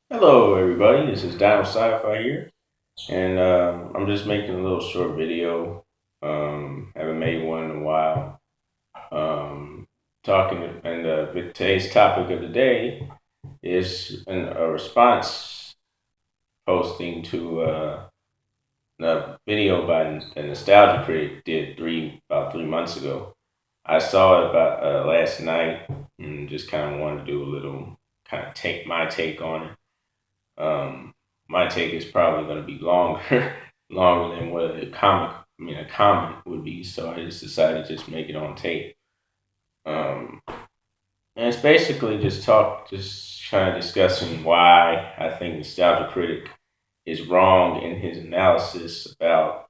Hello, everybody. This is Dino Sci-Fi here, and I'm just making a little short video. Haven't made one in a while. Talking, and with today's topic of the day is a response posting to a video by the Nostalgia Critic did about 3 months ago. I saw it about last night and just kind of wanted to do a little kind of take my take on it. My take is probably going to be longer, longer than what a comment would be. So I just decided to just make it on tape. Um, and it's basically just kind of discussing why I think Nostalgia Critic is wrong in his analysis about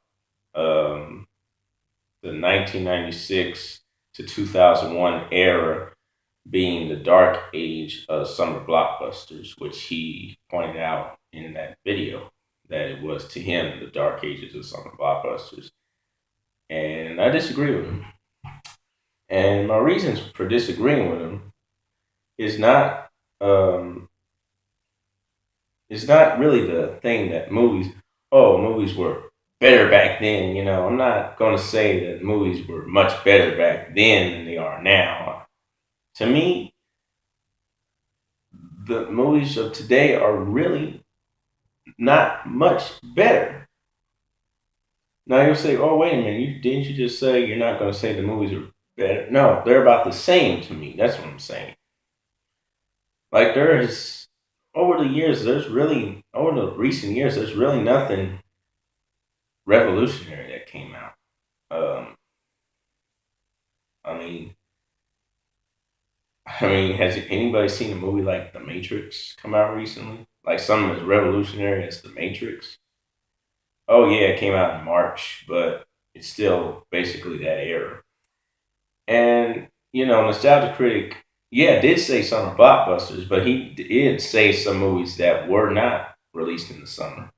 um, the 1996 to 2001 era being the dark age of summer blockbusters, which he pointed out in that video that it was to him the dark ages of summer blockbusters. And I disagree with him. And my reasons for disagreeing with him is not um, is not really the thing that movies were better back then. I'm not going to say that movies were much better back then than they are now. To me, the movies of today are really not much better. Now you'll say, "Oh, wait a minute! Didn't you just say you're not going to say the movies are better?" No, they're about the same to me. That's what I'm saying. Like there is over the recent years, there's really nothing revolutionary that came out. Um, I mean, has anybody seen a movie like The Matrix come out recently? Like something as revolutionary as The Matrix? Oh yeah, it came out in March, but it's still basically that era. And Nostalgia Critic, yeah, did say summer blockbusters, but he did say some movies that were not released in the summer.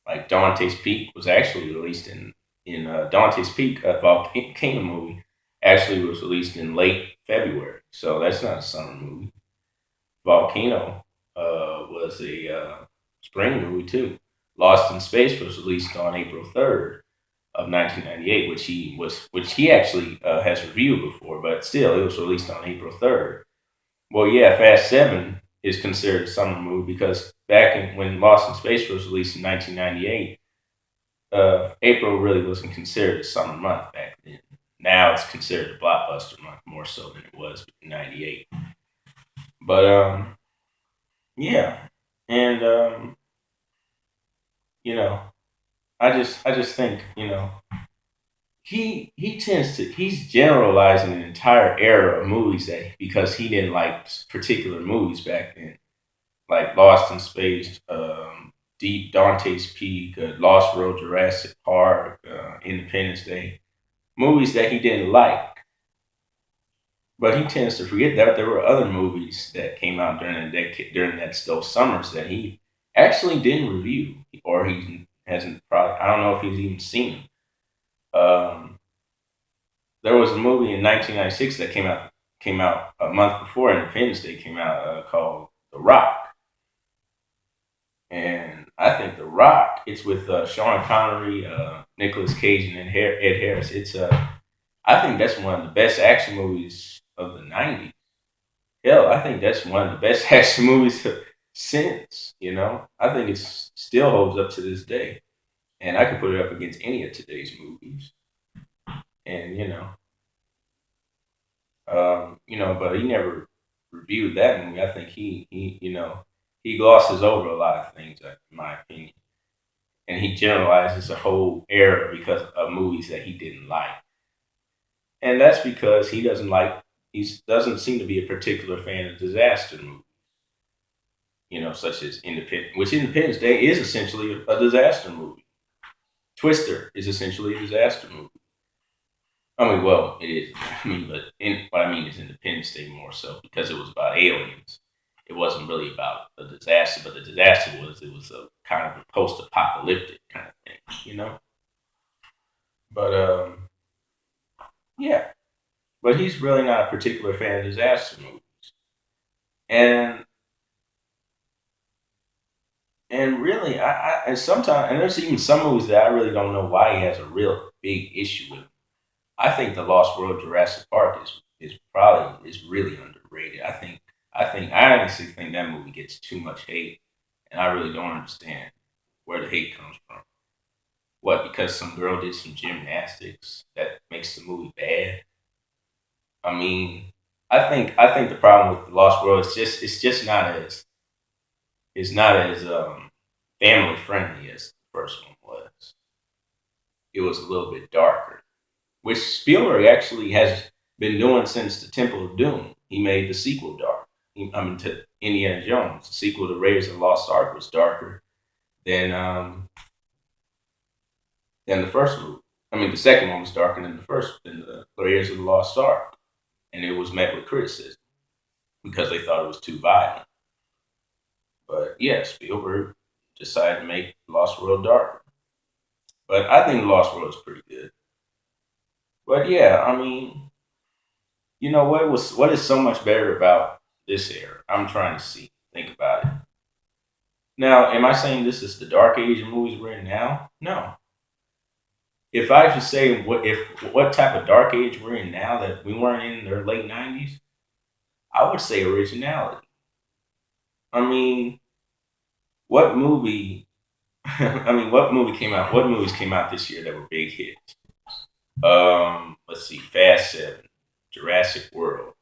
Like Dante's Peak was actually released in Dante's Peak, a volcano movie, actually was released in late February. So that's not a summer movie. Volcano was a spring movie too. Lost in Space was released on April 3rd of 1998, which he actually has reviewed before, but still, it was released on April 3rd. Well, yeah, Fast Seven is considered a summer movie because when Lost in Space was released in 1998, April really wasn't considered a summer month back then. Now it's considered a blockbuster month more so than it was in '98. But yeah, and you know, I just think he's generalizing an entire era of movies that because he didn't like particular movies back then, like Lost in Space, Deep Dante's Peak, Lost World, Jurassic Park, Independence Day, movies that he didn't like. But he tends to forget that there were other movies that came out during those summers that he actually didn't review, or he hasn't probably. I don't know if he's even seen them. There was a movie in 1996 that came out a month before Independence Day came out called The Rock, and I think The Rock. It's with Sean Connery, Nicolas Cage, and Ed Harris. I think that's one of the best action movies of the '90s. Hell, I think that's one of the best action movies since. I think it still holds up to this day, and I could put it up against any of today's movies. And but he never reviewed that movie. I think he glosses over a lot of things, in my opinion, and he generalizes the whole era because of movies that he didn't like, and that's because he doesn't seem to be a particular fan of disaster movies. Such as Independence Day is essentially a disaster movie. Twister is essentially a disaster movie. I mean, well, it is. What I mean is Independence Day more so because it was about aliens. It wasn't really about a disaster, but the disaster was a kind of a post-apocalyptic kind of thing. But yeah, but he's really not a particular fan of disaster movies, and And really, and sometimes, and there's even some movies that I really don't know why he has a real big issue with. I think the Lost World Jurassic Park is probably is really underrated. I honestly think that movie gets too much hate, and I really don't understand where the hate comes from. What, because some girl did some gymnastics that makes the movie bad? I mean, I think the problem with the Lost World is just it's not as family friendly as the first one was. It was a little bit darker, which Spielberg actually has been doing since the Temple of Doom. He made the sequel dark. To Indiana Jones. The sequel to Raiders of the Lost Ark was darker than the first movie. I mean, the second one was darker than the Raiders of the Lost Ark, and it was met with criticism because they thought it was too violent. But yeah, Spielberg decided to make Lost World darker. But I think Lost World is pretty good. But yeah, I mean, what is so much better about this era? I'm trying to think about it. Now, am I saying this is the dark age of movies we're in now? No. If I should say what type of dark age we're in now that we weren't in the late '90s, I would say originality. I mean, what movie? I mean, what movie came out? What movies came out this year that were big hits? Let's see, Fast Seven, Jurassic World,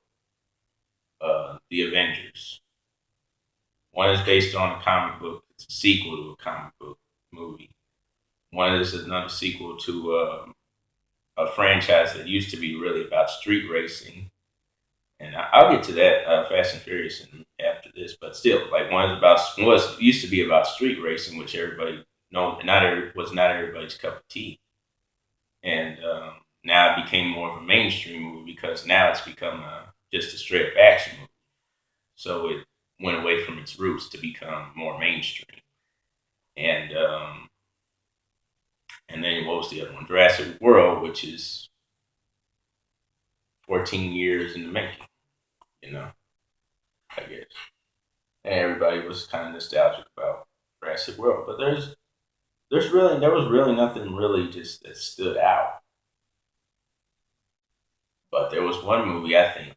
The Avengers. One is based on a comic book. It's a sequel to a comic book movie. One is another sequel to a franchise that used to be really about street racing. And I'll get to that Fast and Furious after this. But still, like one is about was used to be about street racing, which everybody know was not everybody's cup of tea. And now it became more of a mainstream movie because now it's become just a straight up action movie. So it went away from its roots to become more mainstream. And and then what was the other one? Jurassic World, which is 14 years in the making. You know, I guess. And everybody was kind of nostalgic about Jurassic World, but there was really nothing really just that stood out. But there was one movie I think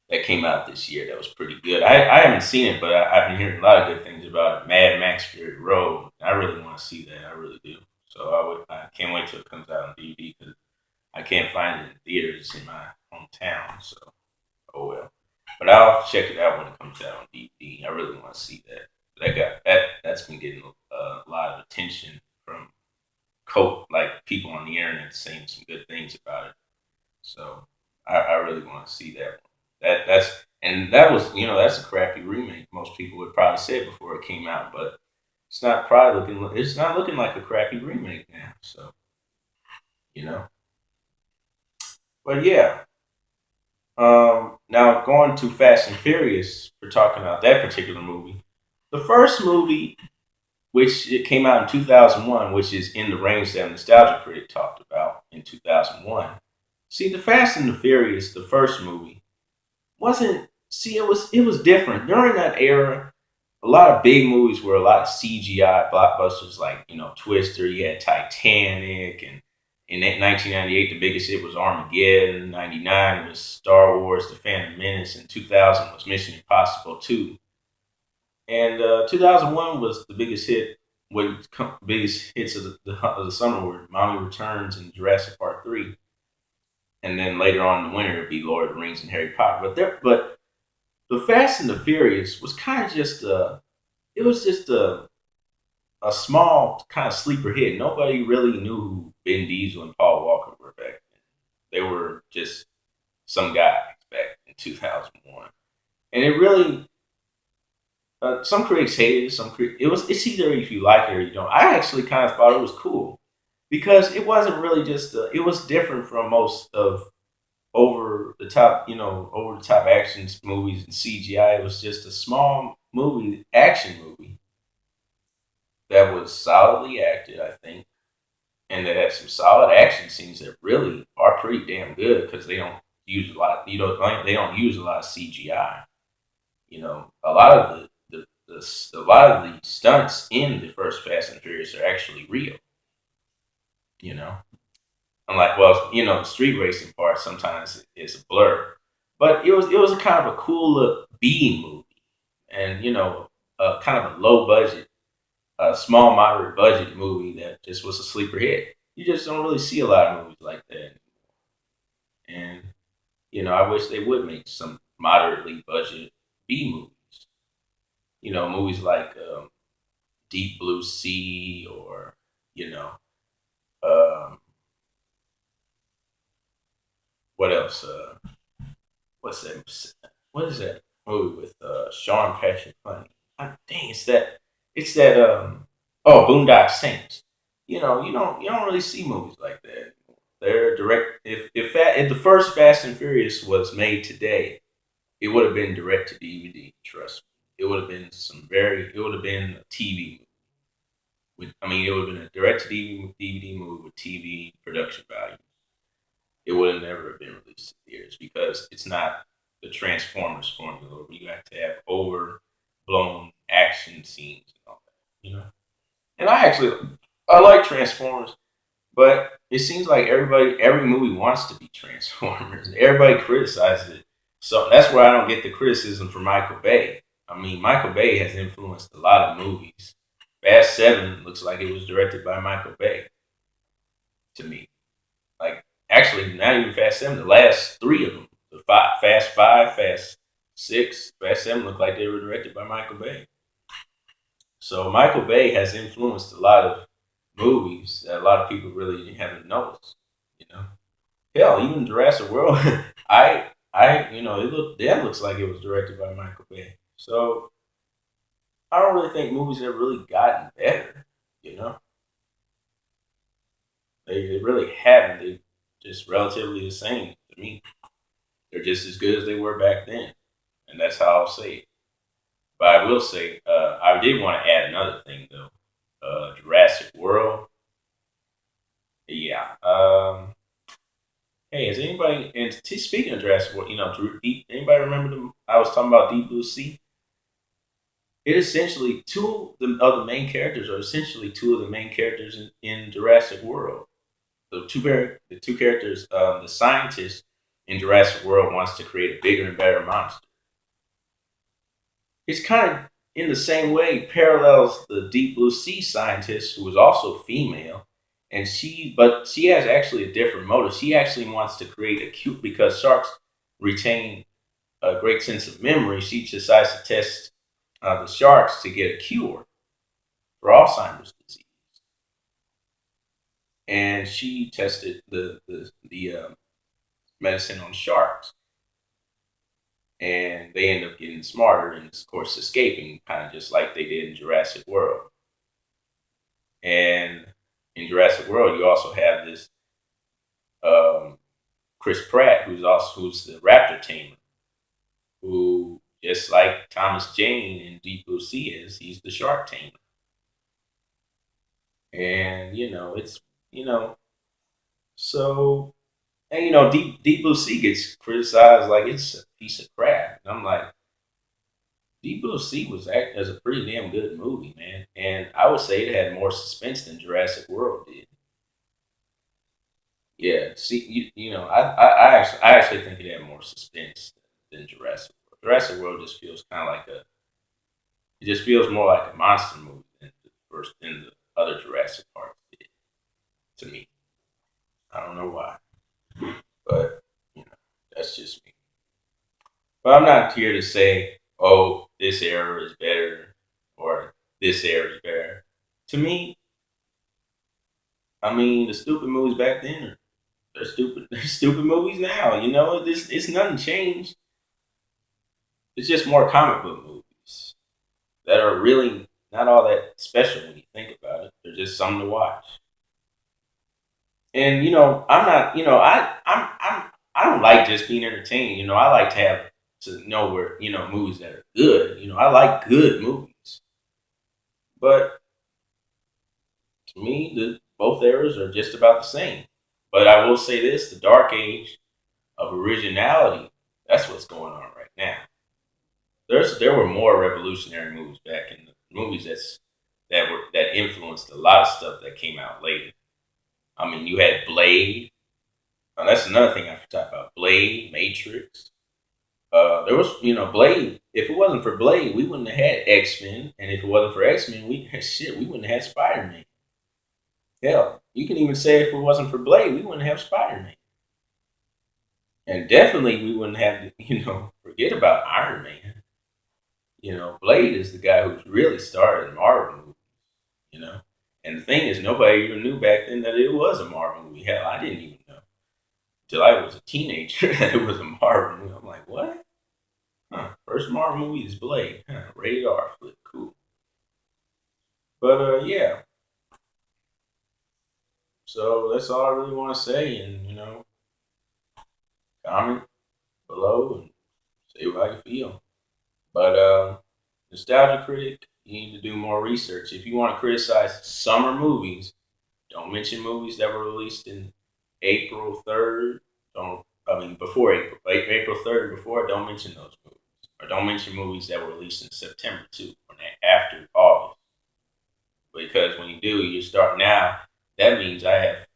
that came out this year that was pretty good. I haven't seen it, but I've been hearing a lot of good things about it. Mad Max Fury Road. I really want to see that. I really do. So I can't wait till it comes out on DVD because I can't find it in theaters in my hometown. So oh well. But I'll check it out when it comes out on DVD. I really want to see that. That's been getting a lot of attention from like people on the internet saying some good things about it. So I really want to see that one. That was that's a crappy remake. Most people would probably say it before it came out, but it's not looking like a crappy remake now. So you know, but yeah. Now going to Fast and Furious, we're talking about that particular movie. The first movie, which it came out in 2001, which is in the range that Nostalgia Critic talked about in 2001. See, the Fast and the Furious, the first movie, wasn't. See, it was different during that era. A lot of big movies were a lot of CGI blockbusters, like Twister. You had Titanic, and in 1998, the biggest hit was Armageddon. '99 was Star Wars: The Phantom Menace, and 2000 was Mission Impossible 2. And 2001 was the biggest hit. Biggest hits of the summer were Mommy Returns and Jurassic Park 3. And then later on in the winter, it'd be Lord of the Rings and Harry Potter. But the Fast and the Furious was kind of just it was just a small kind of sleeper hit. Nobody really knew who Ben Diesel and Paul Walker were back then. They were just some guys back in 2001, and it really some critics hated it. It's either if you like it or you don't. I actually kind of thought it was cool because it wasn't really just it was different from most of over the top action movies and CGI. It was just a small movie, action movie that was solidly acted, I think, and that had some solid action scenes that really are pretty damn good because they don't use a lot. They don't use a lot of CGI. A lot of a lot of the stunts in the first Fast and Furious are actually real. You know, unlike well, the street racing part sometimes is a blur, but it was a kind of a cool B movie, and kind of a low budget, a small moderate budget movie that just was a sleeper hit. You just don't really see a lot of movies like that, and I wish they would make some moderately budget B movies. Movies like Deep Blue Sea or you know um, what else? What's that? What is that movie with Sean Patrick Funny? Dang, it's that oh, Boondock Saints. You don't really see movies like that. They're direct. If the first Fast and Furious was made today, it would have been direct to DVD. Trust me, it would have been It would have been a TV. It would have been a direct to DVD movie with TV production value. It would have never been released in theaters because it's not the Transformers formula where you have to have overblown action scenes and all that. And I like Transformers, but it seems like every movie wants to be Transformers. Everybody criticizes it, so that's where I don't get the criticism for Michael Bay. Michael Bay has influenced a lot of movies. Fast Seven looks like it was directed by Michael Bay to me. Like actually, not even Fast Seven. The last three of them, Fast Five, Fast Six, Fast Seven, look like they were directed by Michael Bay. So Michael Bay has influenced a lot of movies that a lot of people really haven't noticed. You know, hell, even Jurassic World, that looks like it was directed by Michael Bay. So I don't really think movies have really gotten better. You know, they really haven't. They just relatively the same to me. They're just as good as they were back then, and that's how I'll say it. But I will say, I did want to add another thing though. Jurassic World. Yeah. Hey, has anybody? And speaking of Jurassic World, anybody remember them? I was talking about Deep Blue Sea. It essentially of the main characters are essentially two of the main characters in Jurassic World. The two characters, the scientist in Jurassic World wants to create a bigger and better monster. It's kind of in the same way parallels the Deep Blue Sea scientist who is also female, and she has actually a different motive. She actually wants to create a cute because sharks retain a great sense of memory. She decides to test the sharks to get a cure for Alzheimer's disease, and she tested the medicine on sharks, and they end up getting smarter and, of course, escaping, kind of just like they did in Jurassic World. And in Jurassic World, you also have this um, Chris Pratt, who's the raptor tamer, who just like Thomas Jane in Deep Blue Sea he's the shark tamer. And it's you know so and Deep Blue Sea gets criticized like it's a piece of crap. And I'm like, Deep Blue Sea as a pretty damn good movie, man. And I would say it had more suspense than Jurassic World did. Yeah, see, I actually think it had more suspense than Jurassic World. Jurassic World just feels kind of like it just feels more like a monster movie than the other Jurassic parts did to me. I don't know why, but that's just me. But I'm not here to say, oh, this era is better or this era is better. To me, the stupid movies back then they're stupid. They're stupid movies now. It's nothing changed. It's just more comic book movies that are really not all that special when you think about it. They're just something to watch. And I'm not. I don't like just being entertained. I like to know where movies that are good. I like good movies, but to me, both eras are just about the same. But I will say this: the dark age of originality. That's what's going on right now. there were more revolutionary movies back in the movies that influenced a lot of stuff that came out later. I mean, you had Blade. That's another thing I forgot about. Blade, Matrix. There was, Blade. If it wasn't for Blade, we wouldn't have had X Men, and if it wasn't for X Men, we wouldn't have had Spider Man. Hell, you can even say if it wasn't for Blade, we wouldn't have Spider Man, and definitely we wouldn't have, forget about Iron Man. Blade is the guy who's really started Marvel movies. You know, and the thing is, nobody even knew back then that it was a Marvel movie. Hell, I didn't even know until I was a teenager that it was a Marvel movie. I'm like, what? Huh? First Marvel movie is Blade. Huh, rated R. Flip, cool. But yeah. So that's all I really want to say, and comment below and say how you feel. But Nostalgia Critic, you need to do more research. If you want to criticize summer movies, don't mention movies that were released in April 3rd. Don't I mean before April, like April 3rd before. Don't mention those movies, or don't mention movies that were released in September too, or after August. Because when you do, you start now. That means I have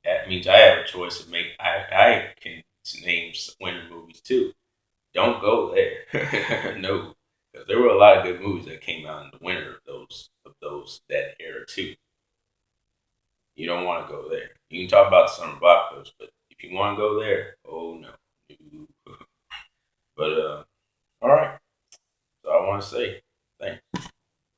that means I have a choice of make. I can name winter movies too. Don't go there. No, because there were a lot of good movies that came out in the winter of those that era too. You don't want to go there. You can talk about summer blockbusters, but if you want to go there, oh no. But all right. So I want to say thanks.